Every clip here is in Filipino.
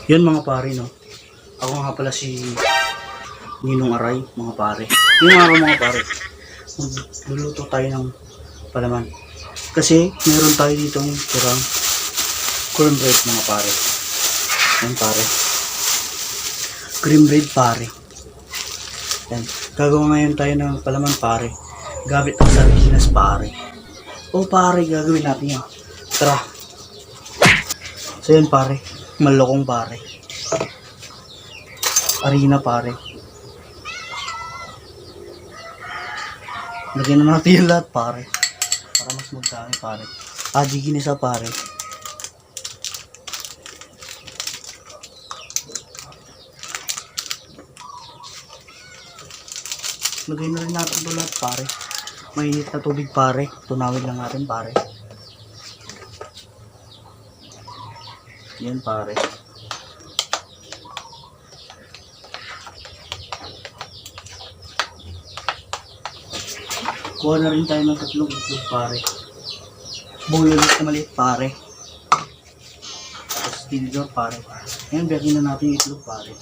Yan mga pare, no. Ako nga pala si Ninong Aray, mga pare. Yung araw mga pare, magluluto tayo ng palaman. Kasi meron tayo dito ng tirang cornbread mga pare. Yan pare. Cream bread pare. Yan. Gagawa ngayon tayo ng palaman pare. Gamit ang sardinas pare. O pare, gagawin natin yan. Tara. So yan pare. Malokong pare. Harina pare. Lagyan na natin yung lahat pare. Para mas magdami pare. Aji ginisa pare. Lagyan na rin natin ito lahat pare. Mainit na tubig pare. Tunawin lang natin pare. Yan pare. Kuha na rin tayo ng tatlong itlog pare. Buyo ulit na maliit pare. Tapos tinidor pare. Ngayon bigyan na natin yung itlog pare.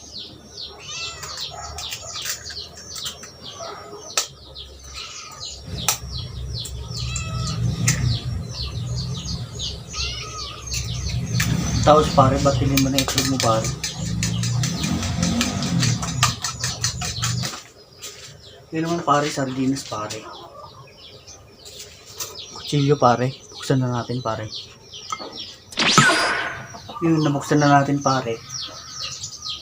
Tapos pare, batilin mo na itlog mo pare. Yun naman pare, sardinas pare. Kutsilyo pare, buksan na natin pare. Yun, nabuksan na natin pare.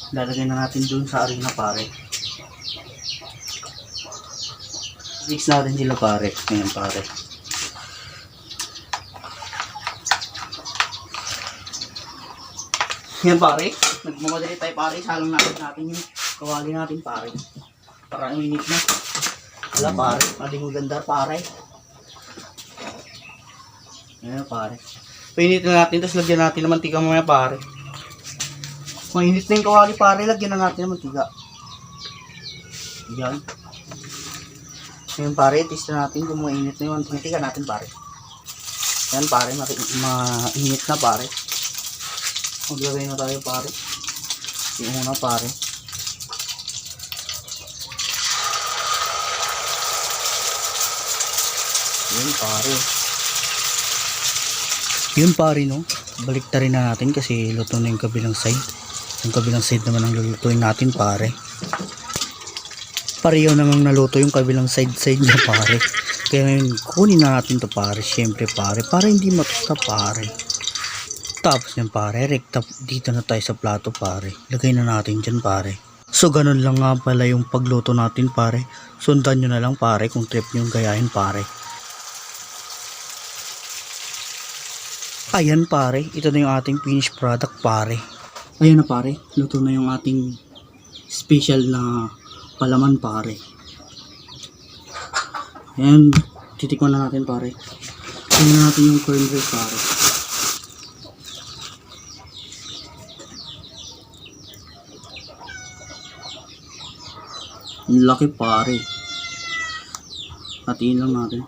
Lalagay na natin dun sa harina pare. Mix natin sila pare. Ayan pare. Yan pare, nagmamadali tayo pare, salang natin yung kawali natin pare. Para uminit na. Wala pare, maling maganda pare. Ayan pare. Painit na natin, tapos lagyan natin ng mantika mamaya pare. Mainit na yung kawali pare, lagyan na natin ng mantika. Yan. Ayan pare, test na natin kung mainit na yung mantika natin pare. Ayan pare, mainit na pare. Maglagay na tayo pare. Yung una pare. Yun pare. Yun pare no. Balik na rin na natin kasi luto na yung kabilang side. Yung kabilang side naman ang lulutuin natin pare. Pareho namang naluto yung kabilang side niya pare. Kaya ngayon kunin na natin to pare. Syempre pare. Para hindi matusta pare. Tapos yan pare, rekta dito na tayo sa plato pare. Lagay na natin dyan pare. So ganun lang nga pala yung pagluto natin pare. Sundan nyo na lang pare kung trip nyo yung gayahin pare. Ayan pare, ito na yung ating finished product pare. Ayan na pare, luto na yung ating special na palaman pare. Ayan, titikman na natin pare. Tingnan natin yung cornbread pare. Ang laki pare. Hatiin lang natin.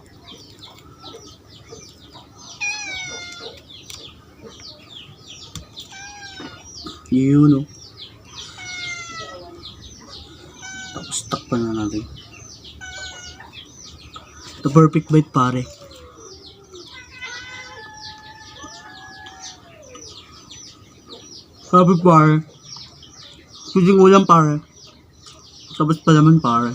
Yun o. Tapos takpan na natin. The perfect bite pare. Sabi pare. Pwedeng ulam pare. Tapos palaman pare.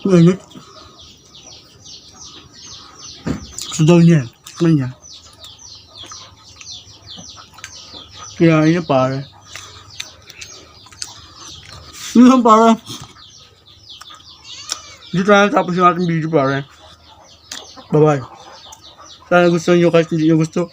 Mainit. Gusto daw niya. Kanya. Kaya niya pare. Yun lang pare. Dito na tapos yung ating video pare. Bye bye. Sana gusto nyo, kahit hindi nyo gusto,